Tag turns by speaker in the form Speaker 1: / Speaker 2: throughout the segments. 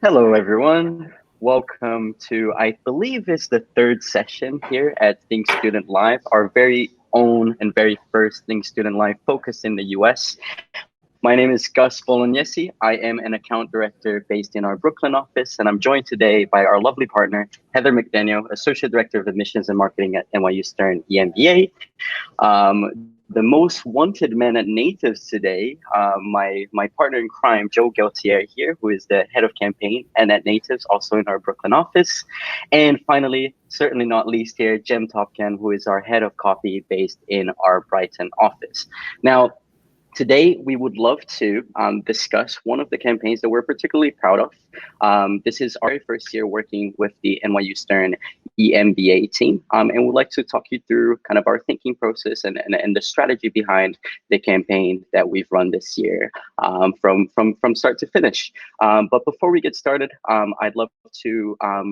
Speaker 1: Hello, everyone. Welcome to, I believe it's the third session here at Think Student Live, our very own and very first Think Student Live focused in the US. My name is Gus Bolognesi. I am an account director based in our Brooklyn office, and I'm joined today by our lovely partner, Heather McDaniel, Associate Director of Admissions and Marketing at NYU Stern EMBA. The most wanted man at Natives today, my partner in crime, Joe Gaultier here, who is the head of campaign and at Natives, also in our Brooklyn office. And finally, certainly not least here, Jem Topkan, who is our head of copy based in our Brighton office. Now, today, we would love to discuss one of the campaigns that we're particularly proud of. This is our first year working with the NYU Stern EMBA team, and we'd like to talk you through kind of our thinking process and the strategy behind the campaign that we've run this year from start to finish. But before we get started, I'd love to I'll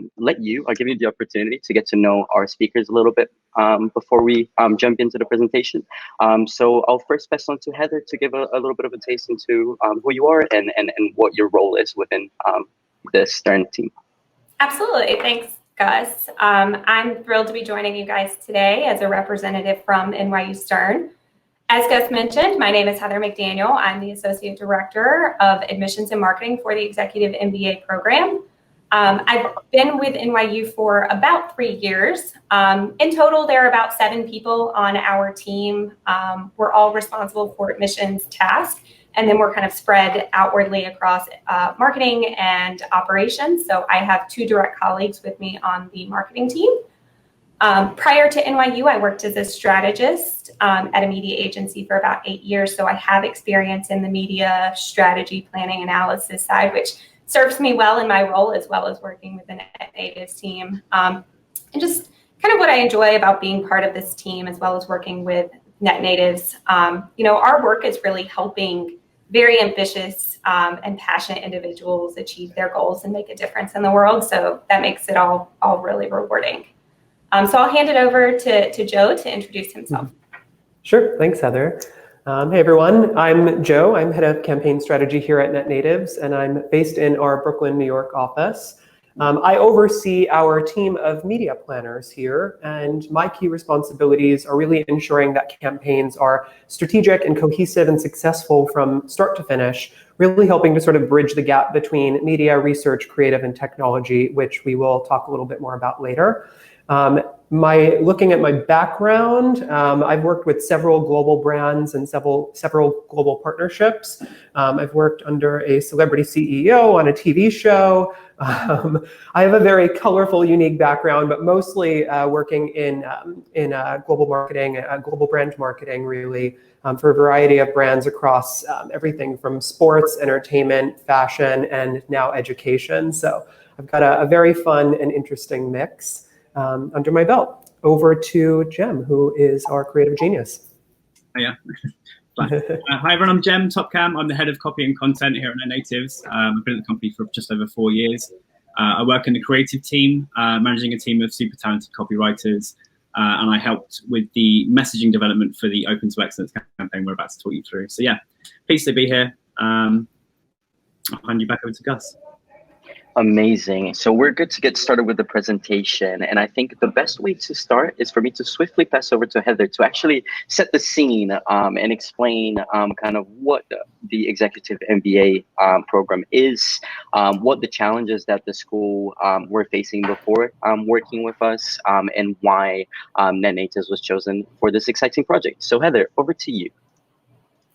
Speaker 1: give you the opportunity to get to know our speakers a little bit before we jump into the presentation. So I'll first pass on to Heather to give a little bit of a taste into who you are and what your role is within the Stern team.
Speaker 2: Absolutely. Thanks, Gus. I'm thrilled to be joining you guys today as a representative from NYU Stern. As Gus mentioned, my name is Heather McDaniel. I'm the Associate Director of Admissions and Marketing for the Executive MBA program. I've been with NYU for about 3 years. In total, there are about 7 people on our team. We're all responsible for admissions tasks, and then we're kind of spread outwardly across marketing and operations. So I have 2 direct colleagues with me on the marketing team. Prior to NYU, I worked as a strategist at a media agency for about 8 years. So I have experience in the media strategy, planning, analysis side, which serves me well in my role, as well as working with the Net Natives team. And just kind of what I enjoy about being part of this team, as well as working with Net Natives. Our work is really helping very ambitious and passionate individuals achieve their goals and make a difference in the world. So that makes it all really rewarding. So I'll hand it over to Joe to introduce himself.
Speaker 3: Sure, thanks, Heather. Hey everyone, I'm Joe. I'm head of campaign strategy here at Net Natives, and I'm based in our Brooklyn, New York office. I oversee our team of media planners here, and my key responsibilities are really ensuring that campaigns are strategic and cohesive and successful from start to finish, really helping to sort of bridge the gap between media, research, creative, and technology, which we will talk a little bit more about later. Looking at my background, I've worked with several global brands and several global partnerships. I've worked under a celebrity CEO on a TV show. I have a very colorful, unique background, but mostly working in global marketing, global brand marketing, really, for a variety of brands across everything from sports, entertainment, fashion, and now education. So I've got a very fun and interesting mix under my belt. Over to Jem, who is our creative genius.
Speaker 4: Yeah. Hi everyone, I'm Jem Topkan. I'm the head of copy and content here at Net Natives. I've been at the company for just over 4 years. I work in the creative team, managing a team of super talented copywriters, and I helped with the messaging development for the Open to Excellence campaign we're about to talk you through. So yeah, pleased to be here. I'll hand you back over to Gus.
Speaker 1: Amazing. So we're good to get started with the presentation. And I think the best way to start is for me to swiftly pass over to Heather to actually set the scene and explain kind of what the Executive MBA program is, what the challenges that the school were facing before working with us, and why Net Natives was chosen for this exciting project. So Heather, over to you.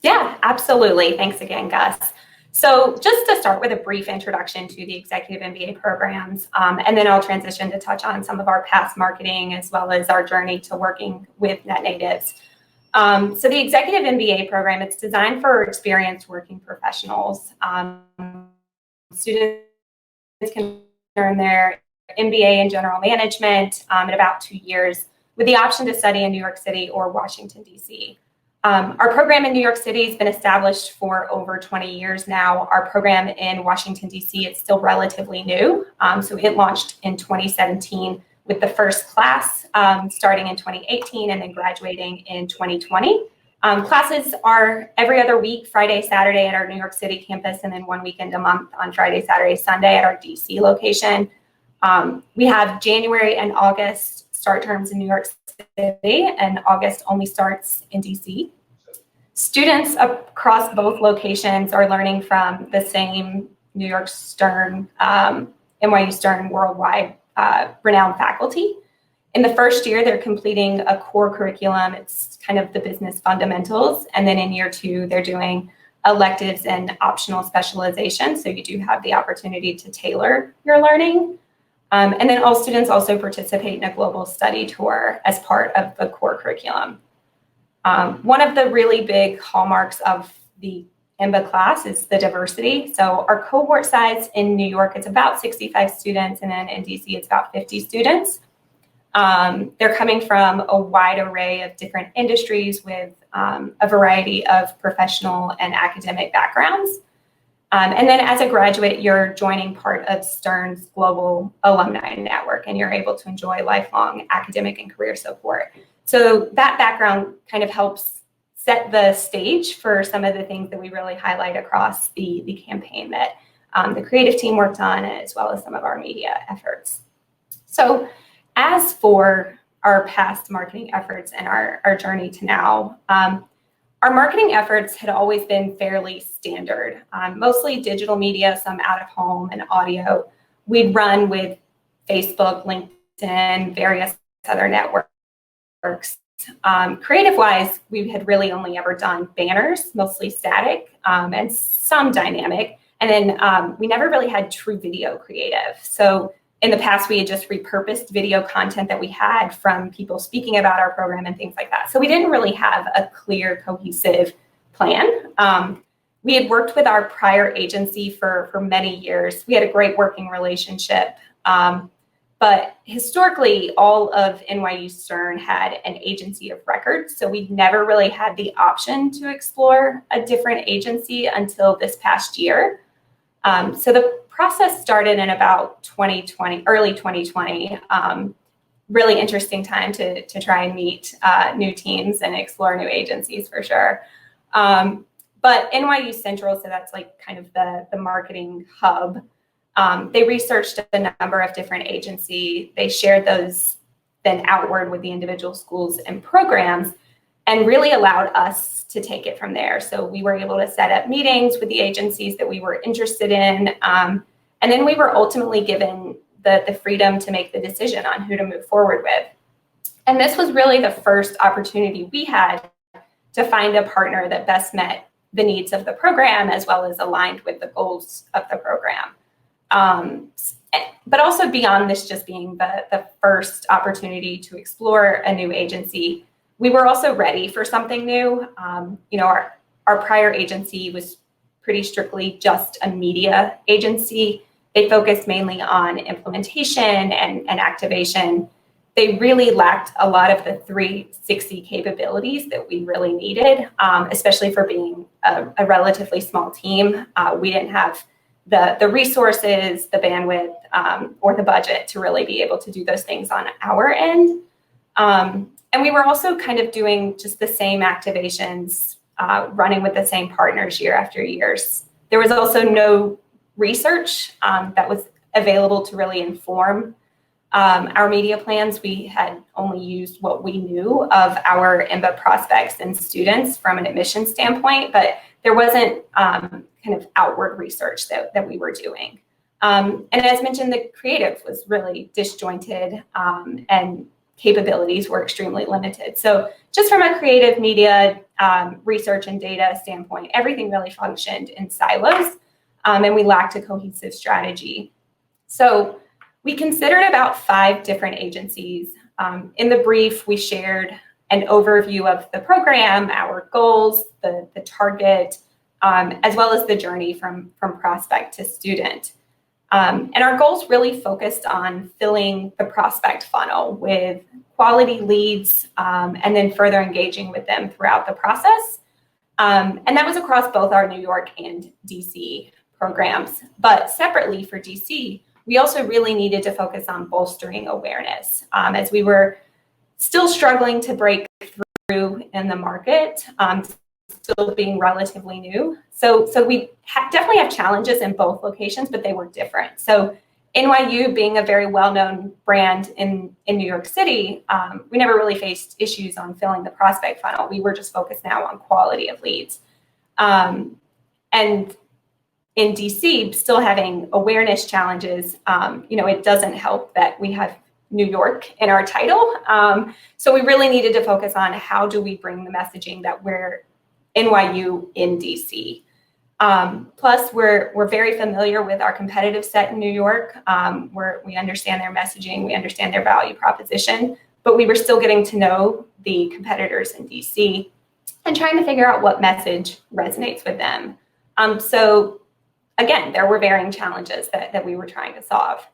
Speaker 2: Yeah, absolutely. Thanks again, Gus. So just to start with a brief introduction to the Executive MBA programs, and then I'll transition to touch on some of our past marketing as well as our journey to working with Net Natives. So the Executive MBA program, it's designed for experienced working professionals. Students can earn their MBA in general management in about 2 years with the option to study in New York City or Washington, D.C. Our program in New York City has been established for over 20 years now. Our program in Washington, D.C. is still relatively new. So it launched in 2017 with the first class starting in 2018 and then graduating in 2020. Classes are every other week, Friday, Saturday at our New York City campus, and then 1 weekend a month on Friday, Saturday, Sunday at our DC location. We have January and August start terms in New York City, and August only starts in DC. Students across both locations are learning from the same New York Stern, NYU Stern worldwide renowned faculty. In the first year, they're completing a core curriculum. It's kind of the business fundamentals. And then in year 2, they're doing electives and optional specialization. So you do have the opportunity to tailor your learning. And then all students also participate in a global study tour as part of the core curriculum. One of the really big hallmarks of the MBA class is the diversity. So our cohort size in New York is about 65 students, and then in DC it's about 50 students. They're coming from a wide array of different industries with a variety of professional and academic backgrounds. And then as a graduate, you're joining part of Stern's global alumni network, and you're able to enjoy lifelong academic and career support. So that background kind of helps set the stage for some of the things that we really highlight across the campaign that the creative team worked on, as well as some of our media efforts. So as for our past marketing efforts and our journey to now, our marketing efforts had always been fairly standard, mostly digital media, some out of home and audio. We'd run with Facebook, LinkedIn, various other networks. Creative-wise, we had really only ever done banners, mostly static, and some dynamic. And then we never really had true video creative. So in the past, we had just repurposed video content that we had from people speaking about our program and things like that. So we didn't really have a clear, cohesive plan. We had worked with our prior agency for many years. We had a great working relationship. But historically, all of NYU Stern had an agency of record. So we never really had the option to explore a different agency until this past year. So the process started in about 2020, early 2020. Really interesting time to try and meet new teams and explore new agencies for sure. But NYU Central, so that's like kind of the marketing hub, they researched a number of different agencies. They shared those then outward with the individual schools and programs, and really allowed us to take it from there. So we were able to set up meetings with the agencies that we were interested in. And then we were ultimately given the freedom to make the decision on who to move forward with. And this was really the first opportunity we had to find a partner that best met the needs of the program, as well as aligned with the goals of the program. But also beyond this just being the first opportunity to explore a new agency, we were also ready for something new. Our prior agency was pretty strictly just a media agency. They focused mainly on implementation and activation. They really lacked a lot of the 360 capabilities that we really needed, especially for being a relatively small team. We didn't have the resources, the bandwidth, or the budget to really be able to do those things on our end. And we were also kind of doing just the same activations, running with the same partners year after year. There was also no research that was available to really inform our media plans. We had only used what we knew of our MBA prospects and students from an admission standpoint, but there wasn't kind of outward research that we were doing. And as mentioned, the creative was really disjointed and capabilities were extremely limited. So just from a creative media research and data standpoint, everything really functioned in silos, and we lacked a cohesive strategy. So we considered about 5 different agencies. In the brief, we shared an overview of the program, our goals, the target, as well as the journey from prospect to student. And our goals really focused on filling the prospect funnel with quality leads, and then further engaging with them throughout the process. And that was across both our New York and DC programs. But separately for DC, we also really needed to focus on bolstering awareness, as we were still struggling to break through in the market, still being relatively new. So we definitely have challenges in both locations, but they were different. So NYU being a very well-known brand in New York City, we never really faced issues on filling the prospect funnel. We were just focused now on quality of leads. And in DC, still having awareness challenges, it doesn't help that we have New York in our title. So we really needed to focus on how do we bring the messaging that we're NYU in DC. Plus, we're very familiar with our competitive set in New York. We understand their messaging, we understand their value proposition, but we were still getting to know the competitors in DC and trying to figure out what message resonates with them. So again, there were varying challenges that we were trying to solve.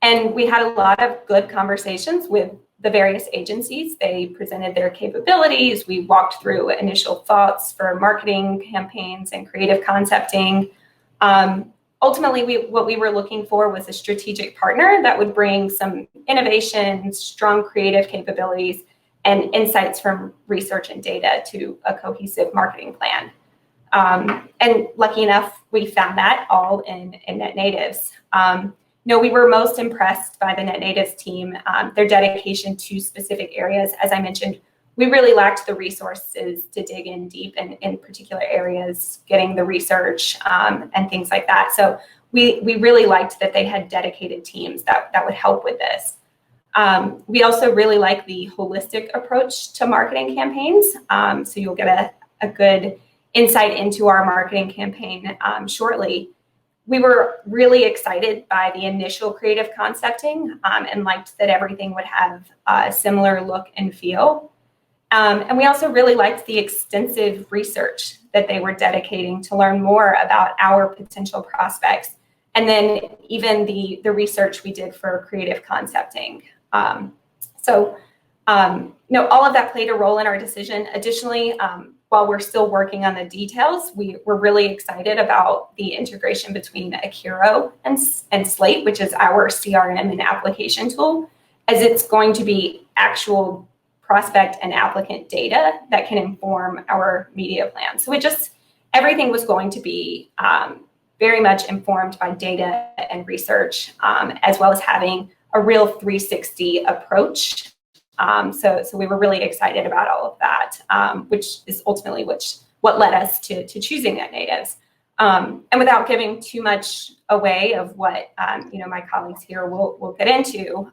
Speaker 2: And we had a lot of good conversations with the various agencies. They presented their capabilities. We walked through initial thoughts for marketing campaigns and creative concepting. Ultimately, what we were looking for was a strategic partner that would bring some innovation, strong creative capabilities, and insights from research and data to a cohesive marketing plan. And lucky enough, we found that all in NetNatives. We were most impressed by the NetNatives team, their dedication to specific areas. As I mentioned, we really lacked the resources to dig in deep in particular areas, getting the research and things like that. So we really liked that they had dedicated teams that would help with this. We also really like the holistic approach to marketing campaigns. So you'll get a good insight into our marketing campaign shortly. We were really excited by the initial creative concepting and liked that everything would have a similar look and feel. And we also really liked the extensive research that they were dedicating to learn more about our potential prospects. And then even the research we did for creative concepting. All of that played a role in our decision. Additionally, while we're still working on the details, we're really excited about the integration between Akiro and Slate, which is our CRM and application tool, as it's going to be actual prospect and applicant data that can inform our media plan. So everything was going to be very much informed by data and research, as well as having a real 360 approach. So we were really excited about all of that, which is ultimately what led us to choosing NetNatives. And without giving too much away of what my colleagues here will get into,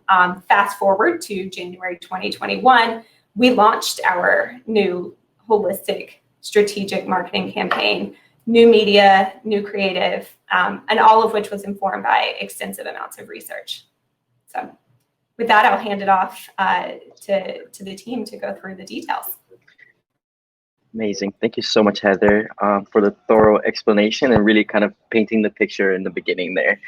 Speaker 2: fast forward to January 2021, we launched our new holistic strategic marketing campaign, new media, new creative, and all of which was informed by extensive amounts of research. So with that, I'll hand it off to the team to go through the details.
Speaker 1: Amazing. Thank you so much, Heather, for the thorough explanation and really kind of painting the picture in the beginning there.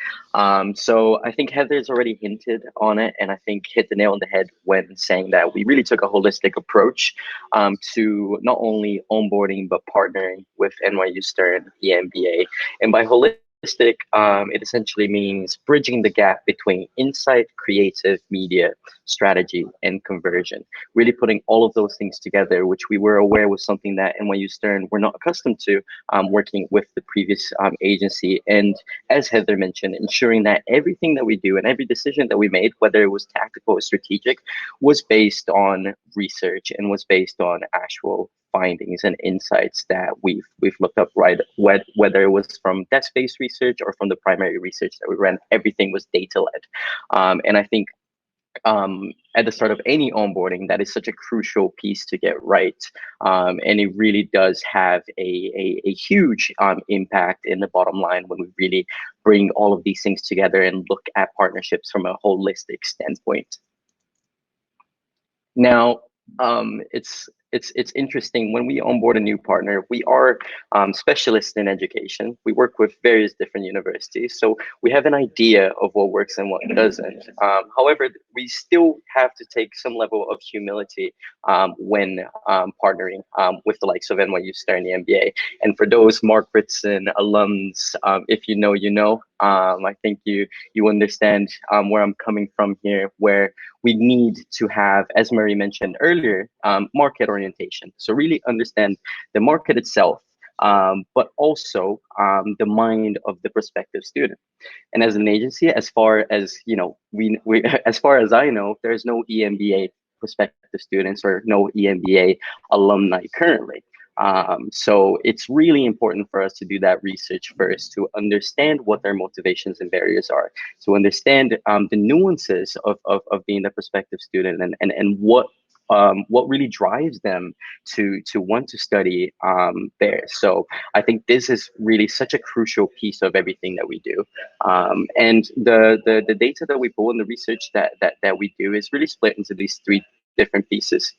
Speaker 1: So I think Heather's already hinted on it, and I think hit the nail on the head when saying that we really took a holistic approach to not only onboarding, but partnering with NYU Stern, the MBA. And by holistic, it essentially means bridging the gap between insight, creative, media, strategy, and conversion. Really putting all of those things together, which we were aware was something that NYU Stern were not accustomed to working with the previous agency. And as Heather mentioned, ensuring that everything that we do and every decision that we made, whether it was tactical or strategic, was based on research and was based on actual findings and insights that we've looked up, right? Whether it was from desk-based research or from the primary research that we ran, everything was data-led. And I think at the start of any onboarding, that is such a crucial piece to get right. And it really does have a huge impact in the bottom line when we really bring all of these things together and look at partnerships from a holistic standpoint. Now, it's interesting when we onboard a new partner. We are specialists in education. We work with various different universities, so we have an idea of what works and what doesn't. However, we still have to take some level of humility when partnering with the likes of NYU Stern, the MBA. And for those Mark Ritson alums, if you know, you know. I think you understand where I'm coming from here, where we need to have, as Murray mentioned earlier, market orientation. So really understand the market itself, but also the mind of the prospective student. And as an agency, as far as we as far as I know, there's no EMBA prospective students or no EMBA alumni currently. So it's really important for us to do that research first, to understand what their motivations and barriers are, to understand the nuances of being a prospective student, and what really drives them to want to study there. So I think this is really such a crucial piece of everything that we do. And the data that we pull and the research that we do is really split into these three different pieces.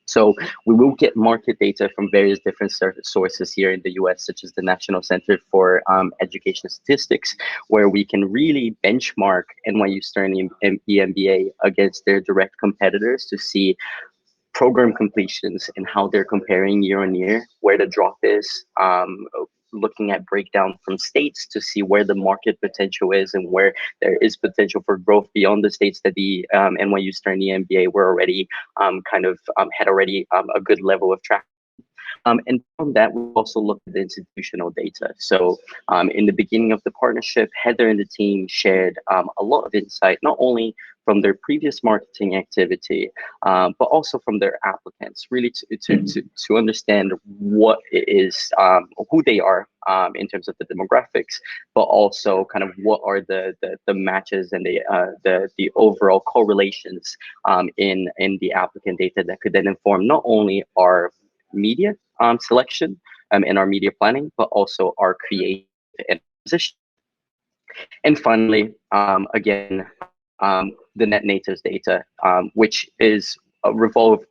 Speaker 1: So we will get market data from various different sources here in the US, such as the National Center for Education Statistics, where we can really benchmark NYU Stern EMBA against their direct competitors to see program completions and how they're comparing year on year, where the drop is, looking at breakdown from states to see where the market potential is and where there is potential for growth beyond the states that the NYU Stern EMBA were already had already a good level of traction. And from that, we also looked at the institutional data. So in the beginning of the partnership, Heather and the team shared a lot of insight, not only from their previous marketing activity, but also from their applicants, really to understand what it is, who they are in terms of the demographics, but also kind of what are the matches and the overall correlations in the applicant data that could then inform not only our media selection and our media planning, but also our creative and position. And finally, again, the net natives data, which is revolved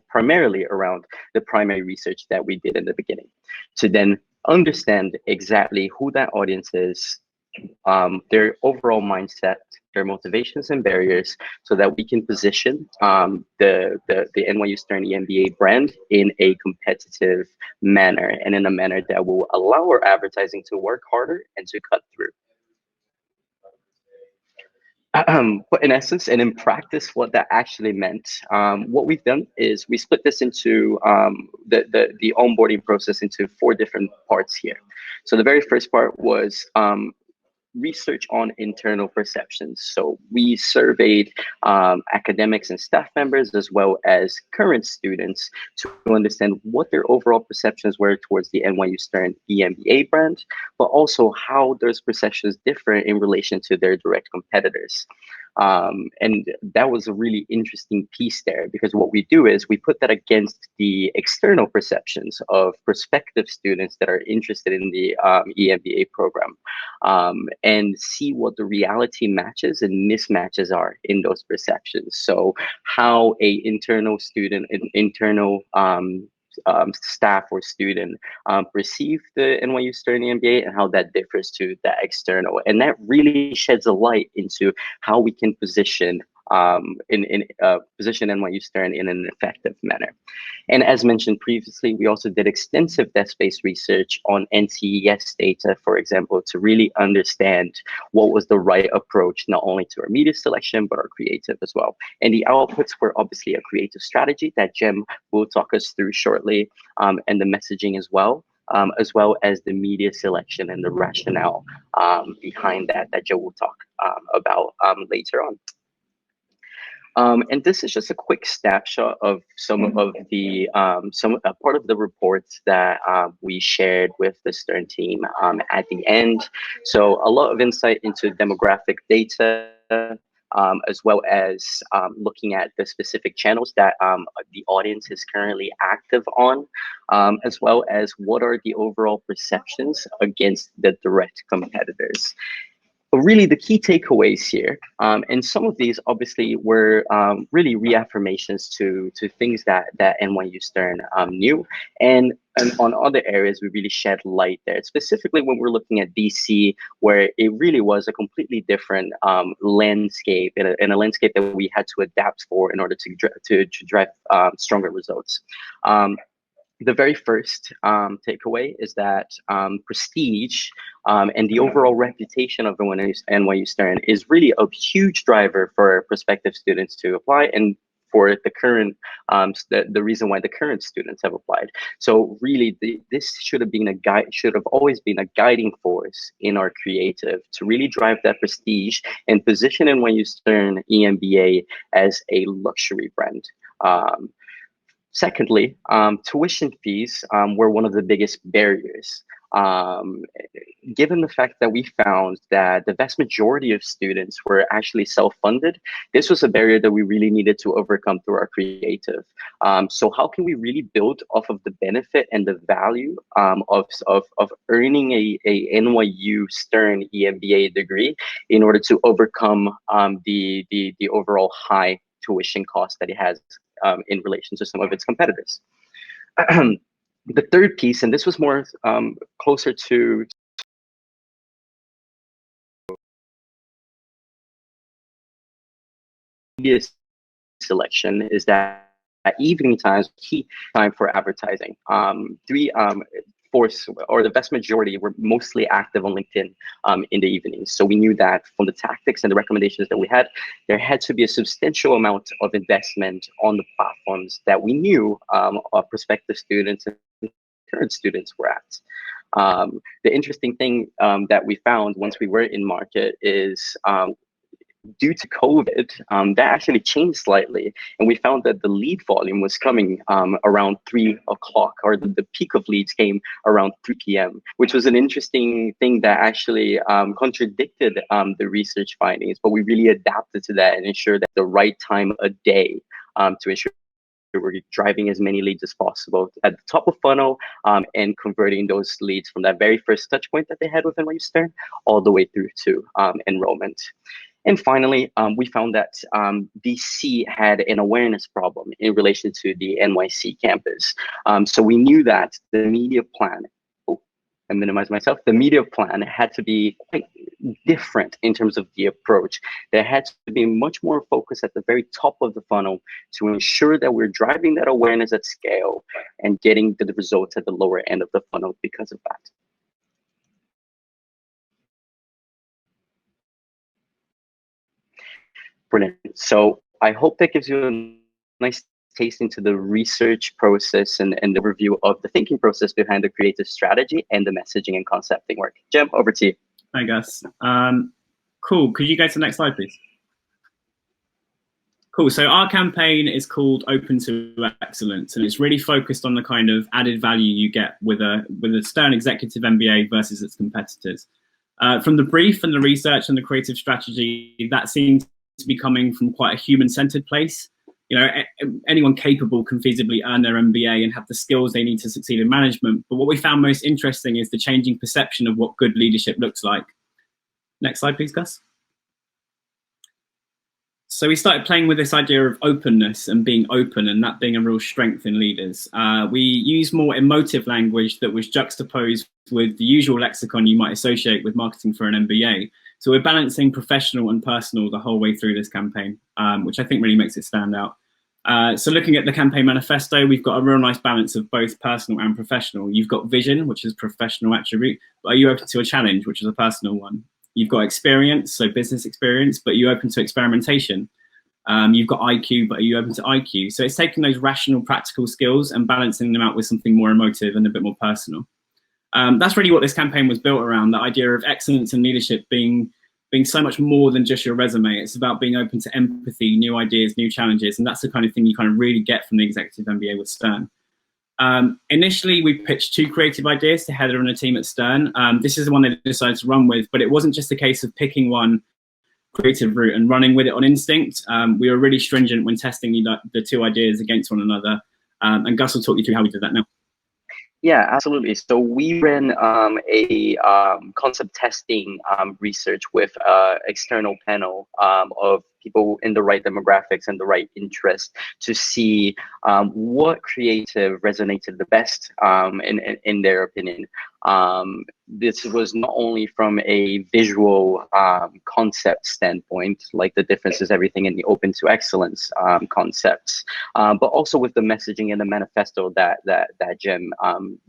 Speaker 1: primarily around the primary research that we did in the beginning, to then understand exactly who that audience is, their overall mindset, their motivations and barriers, so that we can position the NYU Stern EMBA brand in a competitive manner and in a manner that will allow our advertising to work harder and to cut through. But in essence and in practice, what that actually meant, what we've done is we split this into the onboarding process into 4 different parts here. So the very first part was research on internal perceptions. So we surveyed academics and staff members, as well as current students, to understand what their overall perceptions were towards the NYU Stern EMBA brand, but also how those perceptions differ in relation to their direct competitors. And that was a really interesting piece there, because what we do is we put that against the external perceptions of prospective students that are interested in the EMBA program, and see what the reality matches and mismatches are in those perceptions. So how a internal student, an internal staff or student perceive the NYU Stern EMBA and how that differs to that external. And that really sheds a light into how we can position position NYU Stern in an effective manner. And as mentioned previously, we also did extensive desk-based research on NCES data, for example, to really understand what was the right approach, not only to our media selection, but our creative as well. And the outputs were obviously a creative strategy that Jem will talk us through shortly, and the messaging as well as the media selection and the rationale behind that Joe will talk about later on. And this is just a quick snapshot of some of the part of the reports that we shared with the Stern team at the end. So a lot of insight into demographic data, as well as looking at the specific channels that the audience is currently active on, as well as what are the overall perceptions against the direct competitors. But really, the key takeaways here, and some of these obviously were really reaffirmations to things that NYU Stern knew, and on other areas we really shed light there. Specifically, when we're looking at DC, where it really was a completely different landscape, and a landscape that we had to adapt for in order to drive stronger results. The very first takeaway is that prestige and the overall reputation of NYU Stern is really a huge driver for prospective students to apply, and for the current, the reason why the current students have applied. So really, this should have been a guide, should have always been a guiding force in our creative to really drive that prestige and position NYU Stern EMBA as a luxury brand. Secondly, tuition fees were one of the biggest barriers. Given the fact that we found that the vast majority of students were actually self-funded, this was a barrier that we really needed to overcome through our creative. So how can we really build off of the benefit and the value of earning a NYU Stern EMBA degree in order to overcome the overall high tuition cost that it has in relation to some of its competitors. The third piece, and this was more closer to previous selection, is that at evening times, key time for advertising. The vast majority were mostly active on LinkedIn in the evenings. So we knew that from the tactics and the recommendations that we had, there had to be a substantial amount of investment on the platforms that we knew prospective students and current students were at. The interesting thing that we found once we were in market is due to COVID, that actually changed slightly. And we found that the lead volume was coming around 3 o'clock, or the peak of leads came around 3 p.m., which was an interesting thing that actually contradicted the research findings. But we really adapted to that and ensured that the right time of day to ensure we're driving as many leads as possible at the top of funnel and converting those leads from that very first touch point that they had with NYU Stern all the way through to enrollment. And finally, we found that DC had an awareness problem in relation to the NYC campus. So we knew that the media plan, I minimize myself, the media plan had to be quite different in terms of the approach. There had to be much more focus at the very top of the funnel to ensure that we're driving that awareness at scale and getting the results at the lower end of the funnel because of that. Brilliant. So I hope that gives you a nice taste into the research process and the review of the thinking process behind the creative strategy and the messaging and concepting work. Jem, over to you.
Speaker 4: Hi, Gus. Cool. Could you go to the next slide, please? Cool. So our campaign is called Open to Excellence, and it's really focused on the kind of added value you get with a Stern Executive MBA versus its competitors. From the brief and the research and the creative strategy, that seems to be coming from quite a human-centered place. You know, anyone capable can feasibly earn their MBA and have the skills they need to succeed in management. But what we found most interesting is the changing perception of what good leadership looks like. Next slide, please, Gus. So we started playing with this idea of openness and being open, and that being a real strength in leaders. We used more emotive language that was juxtaposed with the usual lexicon you might associate with marketing for an MBA. So we're balancing professional and personal the whole way through this campaign, which I think really makes it stand out. So looking at the campaign manifesto, we've got a real nice balance of both personal and professional. You've got vision, which is a professional attribute, but are you open to a challenge, which is a personal one? You've got experience, so business experience, but are you open to experimentation? You've got IQ, but are you open to IQ? So it's taking those rational, practical skills and balancing them out with something more emotive and a bit more personal. That's really what this campaign was built around, the idea of excellence and leadership being so much more than just your resume. It's about being open to empathy, new ideas, new challenges, and that's the kind of thing you kind of really get from the Executive MBA with Stern. Initially, we pitched 2 creative ideas to Heather and the team at Stern. This is the one they decided to run with, but it wasn't just a case of picking one creative route and running with it on instinct. We were really stringent when testing the 2 ideas against one another. And Gus will talk you through how we did that now.
Speaker 1: Yeah, absolutely. So we ran a concept testing research with external panel of people in the right demographics and the right interest to see what creative resonated the best in their opinion. This was not only from a visual concept standpoint, like the difference is everything in the open to excellence concepts, but also with the messaging and the manifesto that Jem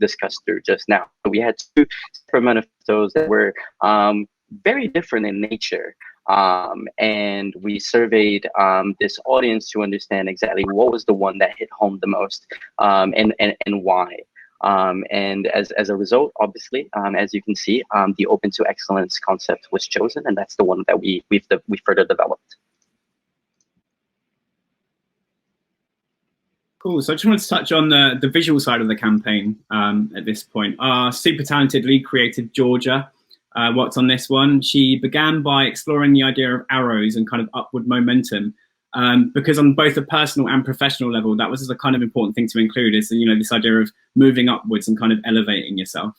Speaker 1: discussed through just now. We had 2 separate manifestos that were very different in nature. And we surveyed this audience to understand exactly what was the one that hit home the most, and why. And as a result, obviously, as you can see, the Open to Excellence concept was chosen, and that's the one that we further developed.
Speaker 4: Cool. So I just wanted to touch on the visual side of the campaign at this point. Our super talented lead creative, Georgia, worked on this one. She began by exploring the idea of arrows and kind of upward momentum, because on both a personal and professional level, that was the kind of important thing to include, is, you know, this idea of moving upwards and kind of elevating yourself.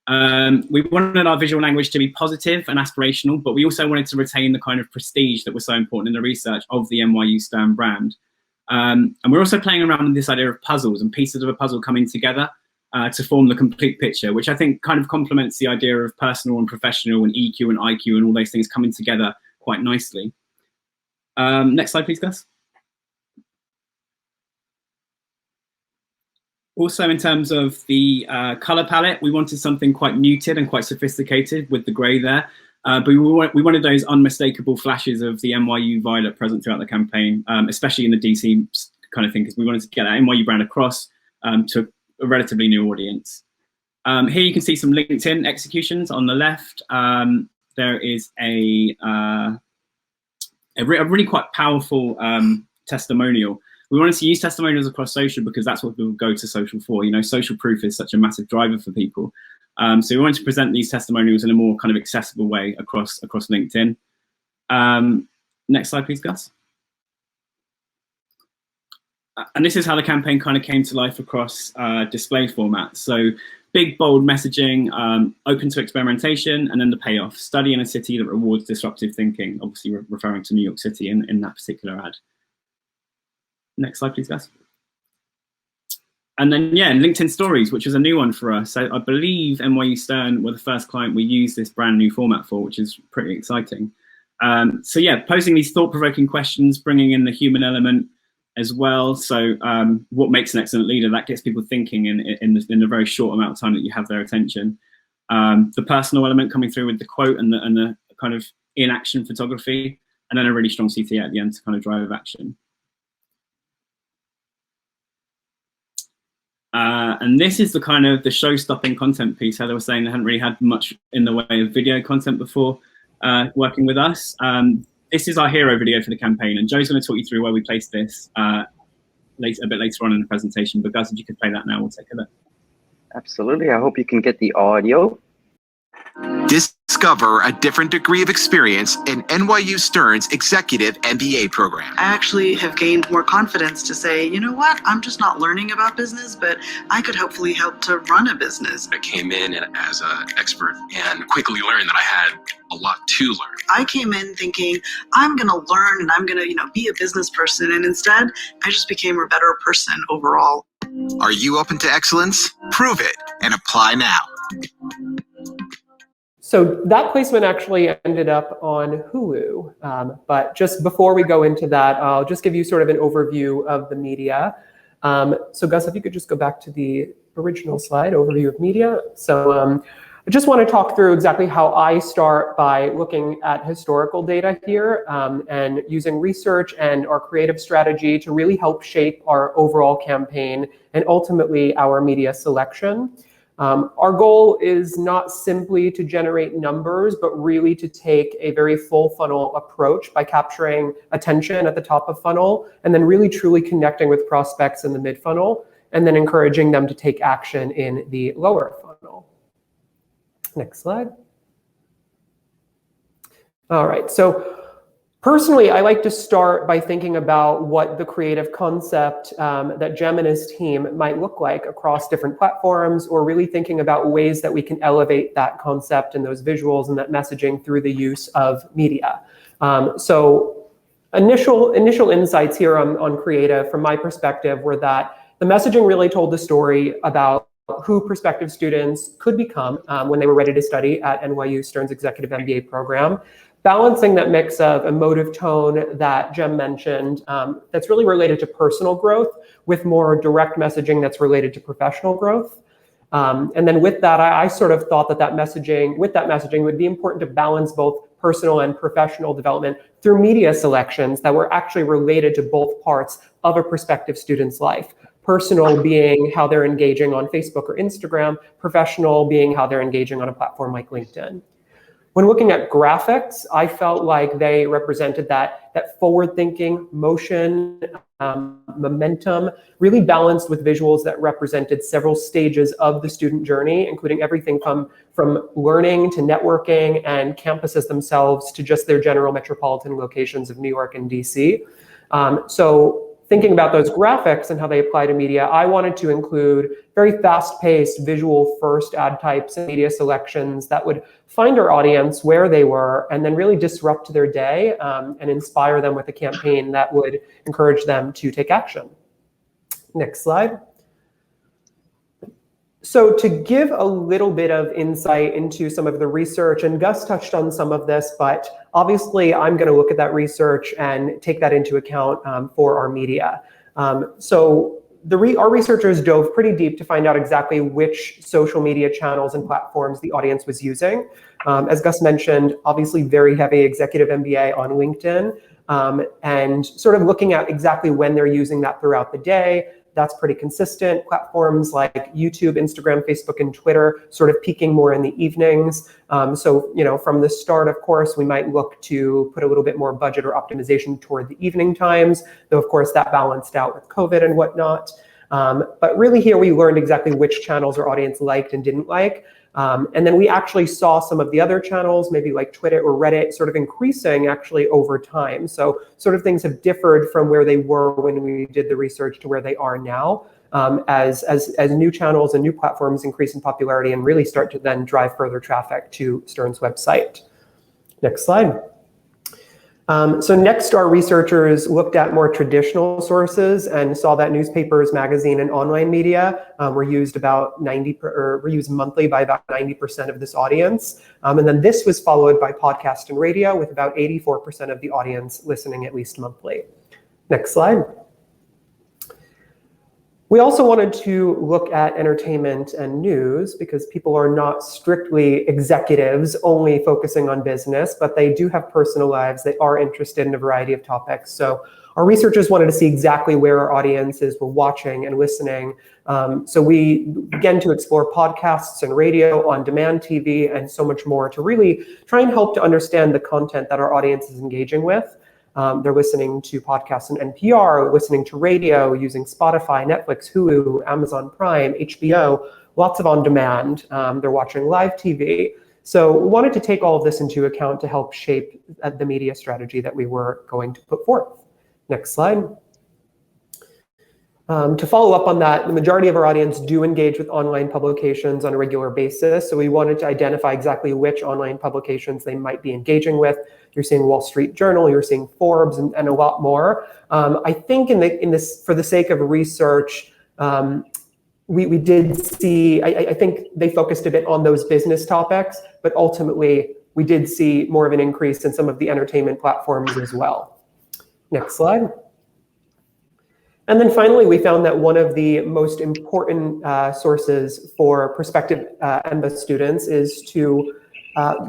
Speaker 4: We wanted our visual language to be positive and aspirational, but we also wanted to retain the kind of prestige that was so important in the research of the NYU Stern brand. And we're also playing around with this idea of puzzles and pieces of a puzzle coming together to form the complete picture, which I think kind of complements the idea of personal and professional and EQ and IQ and all those things coming together quite nicely. Next slide, please, Gus. Also, in terms of the color palette, we wanted something quite muted and quite sophisticated with the gray there. But we wanted those unmistakable flashes of the NYU violet present throughout the campaign, especially in the DC kind of thing, because we wanted to get that NYU brand across to a relatively new audience. Here you can see some LinkedIn executions on the left. There is a really quite powerful testimonial. We wanted to use testimonials across social because that's what people go to social for. You know, social proof is such a massive driver for people. So we wanted to present these testimonials in a more kind of accessible way across LinkedIn. Next slide, please, Gus. And this is how the campaign kind of came to life across display formats. So big, bold messaging, open to experimentation, and then the payoff. Study in a city that rewards disruptive thinking, obviously referring to New York City in that particular ad. Next slide, please, Gus. And then, yeah, LinkedIn Stories, which was a new one for us. So I believe NYU Stern were the first client we used this brand new format for, which is pretty exciting. So yeah, posing these thought-provoking questions, bringing in the human element as well. So what makes an excellent leader? That gets people thinking in a very short amount of time that you have their attention. The personal element coming through with the quote and the kind of in-action photography, and then a really strong CTA at the end to kind of drive action. And this is the kind of the show-stopping content piece. Heather was saying they hadn't really had much in the way of video content before working with us. This is our hero video for the campaign, and Joe's going to talk you through where we placed this a bit later on in the presentation. But Gus, if you could play that now, we'll take a look.
Speaker 1: Absolutely. I hope you can get the audio.
Speaker 5: Discover a different degree of experience in NYU Stern's Executive MBA program.
Speaker 6: I actually have gained more confidence to say, you know what, I'm just not learning about business, but I could hopefully help to run a business.
Speaker 7: I came in as an expert and quickly learned that I had a lot to learn.
Speaker 6: I came in thinking, I'm going to learn and I'm going to, be a business person. And instead, I just became a better person overall.
Speaker 5: Are you open to excellence? Prove it and apply now.
Speaker 3: So that placement actually ended up on Hulu. But just before we go into that, I'll just give you sort of an overview of the media. So Gus, if you could just go back to the original slide, overview of media. So I just want to talk through exactly how I start by looking at historical data here and using research and our creative strategy to really help shape our overall campaign and ultimately our media selection. Our goal is not simply to generate numbers, but really to take a very full funnel approach by capturing attention at the top of funnel and then really truly connecting with prospects in the mid funnel and then encouraging them to take action in the lower funnel. Next slide. All right, so personally, I like to start by thinking about what the creative concept that Jem and his team might look like across different platforms, or really thinking about ways that we can elevate that concept and those visuals and that messaging through the use of media. So initial insights here on creative from my perspective were that the messaging really told the story about who prospective students could become when they were ready to study at NYU Stern's Executive MBA program, balancing that mix of emotive tone that Jem mentioned that's really related to personal growth with more direct messaging that's related to professional growth. And then with that, I sort of thought that with that messaging would be important to balance both personal and professional development through media selections that were actually related to both parts of a prospective student's life. Personal being how they're engaging on Facebook or Instagram, professional being how they're engaging on a platform like LinkedIn. When looking at graphics, I felt like they represented that forward-thinking motion, momentum, really balanced with visuals that represented several stages of the student journey, including everything from learning to networking and campuses themselves to just their general metropolitan locations of New York and DC. So thinking about those graphics and how they apply to media, I wanted to include very fast-paced, visual-first ad types and media selections that would find our audience where they were and then really disrupt their day and inspire them with a campaign that would encourage them to take action. Next slide. So to give a little bit of insight into some of the research, and Gus touched on some of this, but obviously I'm going to look at that research and take that into account for our media. So our researchers dove pretty deep to find out exactly which social media channels and platforms the audience was using. As Gus mentioned, obviously very heavy executive MBA on LinkedIn, and sort of looking at exactly when they're using that throughout the day. That's pretty consistent. Platforms like YouTube, Instagram, Facebook, and Twitter sort of peaking more in the evenings. So, from the start, of course, we might look to put a little bit more budget or optimization toward the evening times, though, of course, that balanced out with COVID and whatnot. But really here we learned exactly which channels our audience liked and didn't like. And then we actually saw some of the other channels, maybe like Twitter or Reddit, sort of increasing actually over time. So sort of things have differed from where they were when we did the research to where they are now, as new channels and new platforms increase in popularity and really start to then drive further traffic to Stern's website. Next slide. So next, our researchers looked at more traditional sources and saw that newspapers, magazine, and online media were used about were used monthly by about 90% of this audience. And then this was followed by podcast and radio with about 84% of the audience listening at least monthly. Next slide. We also wanted to look at entertainment and news because people are not strictly executives only focusing on business, but they do have personal lives. They are interested in a variety of topics. So our researchers wanted to see exactly where our audiences were watching and listening. So we began to explore podcasts and radio, on-demand TV, and so much more to really try and help to understand the content that our audience is engaging with. They're listening to podcasts on NPR, listening to radio, using Spotify, Netflix, Hulu, Amazon Prime, HBO, lots of on-demand. They're watching live TV. So we wanted to take all of this into account to help shape the media strategy that we were going to put forth. Next slide. To follow up on that, the majority of our audience do engage with online publications on a regular basis. So we wanted to identify exactly which online publications they might be engaging with. You're seeing Wall Street Journal, you're seeing Forbes, and a lot more. I think for the sake of research, we did see, I think they focused a bit on those business topics, but ultimately we did see more of an increase in some of the entertainment platforms as well. Next slide. And then finally, we found that one of the most important sources for prospective MBA students is to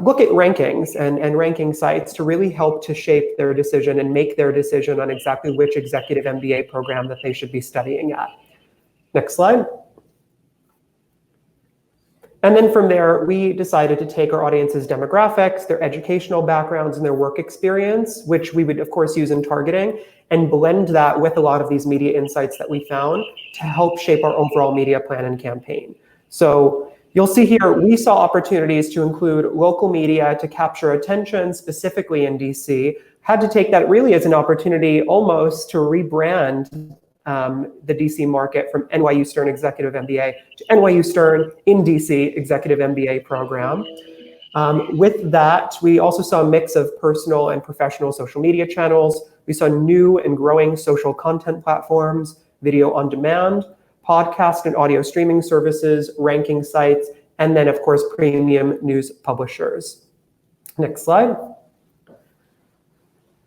Speaker 3: look at rankings and ranking sites to really help to shape their decision and make their decision on exactly which executive MBA program that they should be studying at. Next slide. And then from there, we decided to take our audience's demographics, their educational backgrounds, and their work experience, which we would, of course, use in targeting, and blend that with a lot of these media insights that we found to help shape our overall media plan and campaign. So you'll see here, we saw opportunities to include local media to capture attention, specifically in DC, had to take that really as an opportunity almost to rebrand the DC market from NYU Stern Executive MBA to NYU Stern in DC Executive MBA program. With that, we also saw a mix of personal and professional social media channels. We saw new and growing social content platforms, video on demand, podcast and audio streaming services, ranking sites, and then, of course, premium news publishers. Next slide.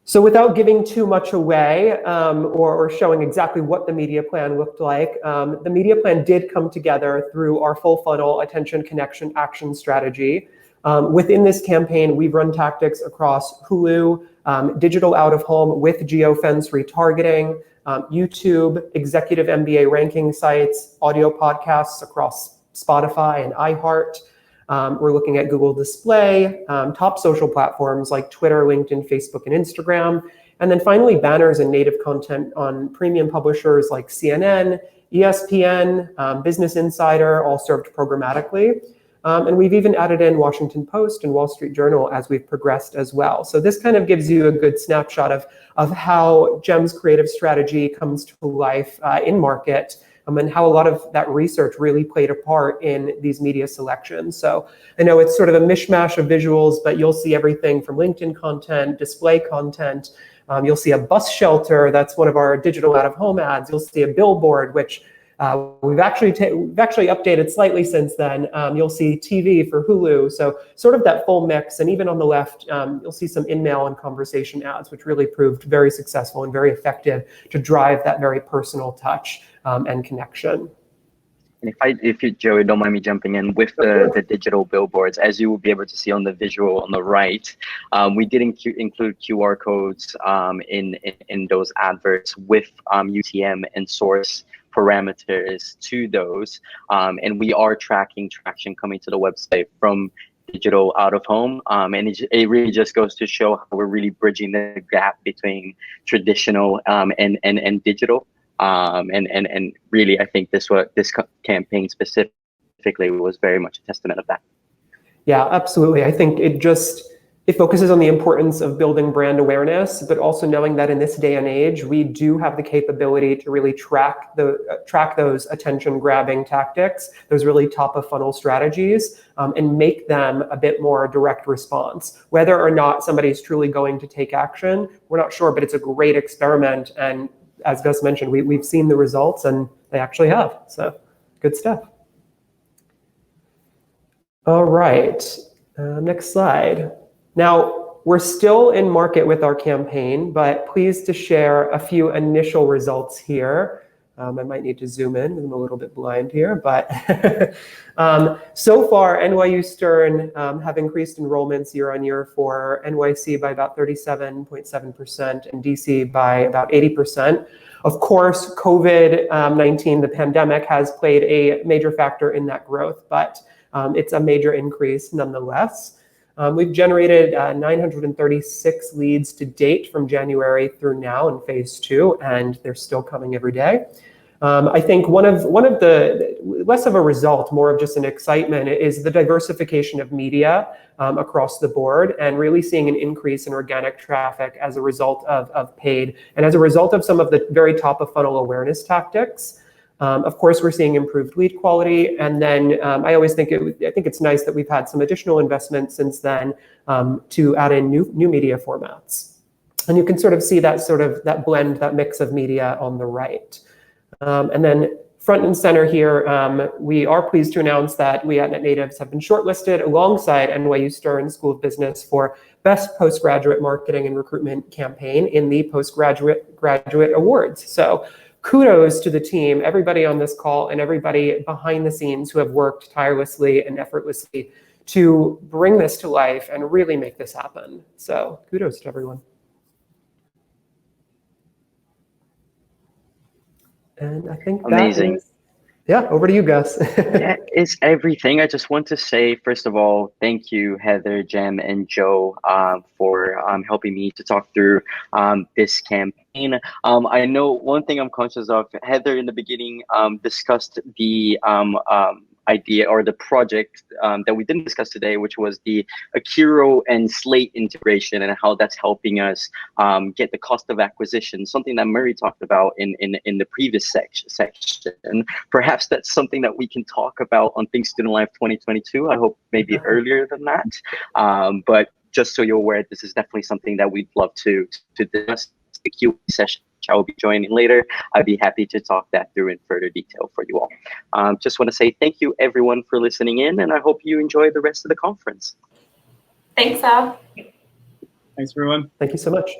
Speaker 3: So without giving too much away or showing exactly what the media plan looked like, the media plan did come together through our full funnel attention, connection, action strategy, Within this campaign, we've run tactics across Hulu, digital out-of-home with geofence retargeting, YouTube, executive MBA ranking sites, audio podcasts across Spotify and iHeart. We're looking at Google Display, top social platforms like Twitter, LinkedIn, Facebook, and Instagram. And then finally, banners and native content on premium publishers like CNN, ESPN, Business Insider, all served programmatically. And we've even added in Washington Post and Wall Street Journal as we've progressed as well. So this kind of gives you a good snapshot of how GEM's creative strategy comes to life in market, and how a lot of that research really played a part in these media selections. So I know it's sort of a mishmash of visuals, but you'll see everything from LinkedIn content, display content. You'll see a bus shelter. That's one of our digital out-of-home ads. You'll see a billboard, which we've actually updated slightly since then. You'll see TV for Hulu. So sort of that full mix. And even on the left, you'll see some in-mail and conversation ads, which really proved very successful and very effective to drive that very personal touch and connection.
Speaker 1: And if you, Joey, don't mind me jumping in with the digital billboards, as you will be able to see on the visual on the right, we did include QR codes in those adverts with UTM and source parameters to those. And we are tracking traction coming to the website from digital out of home. And it really just goes to show how we're really bridging the gap between traditional and digital. And really, I think this campaign specifically was very much a testament of that.
Speaker 3: Yeah, absolutely. I think it focuses on the importance of building brand awareness, but also knowing that in this day and age, we do have the capability to really track those attention-grabbing tactics, those really top-of-funnel strategies, and make them a bit more direct response. Whether or not somebody's truly going to take action, we're not sure, but it's a great experiment. And as Gus mentioned, we've seen the results, and they actually have. So good stuff. All right, next slide. Now, we're still in market with our campaign, but pleased to share a few initial results here. I might need to zoom in. I'm a little bit blind here, but so far, NYU Stern have increased enrollments year on year for NYC by about 37.7% and DC by about 80%. Of course, COVID-19, the pandemic, has played a major factor in that growth, but it's a major increase nonetheless. We've generated 936 leads to date from January through now in phase 2, and they're still coming every day. I think one of the less of a result, more of just an excitement, is the diversification of media across the board, and really seeing an increase in organic traffic as a result of paid, and as a result of some of the very top of funnel awareness tactics. Of course, we're seeing improved lead quality, and then I think it's nice that we've had some additional investment since then to add in new media formats, and you can sort of see that blend, that mix of media on the right. And then front and center here, we are pleased to announce that we at NetNatives have been shortlisted alongside NYU Stern School of Business for Best Postgraduate Marketing and Recruitment Campaign in the Graduate Awards. So kudos to the team, everybody on this call and everybody behind the scenes who have worked tirelessly and effortlessly to bring this to life and really make this happen. So kudos to everyone. And I think
Speaker 1: amazing.
Speaker 3: Yeah, over to you, Gus.
Speaker 1: That is everything. I just want to say, first of all, thank you, Heather, Jem, and Joe, for helping me to talk through this campaign. I know one thing I'm conscious of, Heather in the beginning discussed the idea or the project that we didn't discuss today, which was the Akiro and Slate integration and how that's helping us get the cost of acquisition, something that Murray talked about in the previous section. Perhaps that's something that we can talk about on Think Student Life 2022. I hope maybe earlier than that. But just so you're aware, this is definitely something that we'd love to discuss. The Q&A session I will be joining later. I'd be happy to talk that through in further detail for you all. Just want to say thank you everyone for listening in, and I hope you enjoy the rest of the conference.
Speaker 2: Thanks, Al.
Speaker 4: Thanks everyone.
Speaker 3: Thank you so much.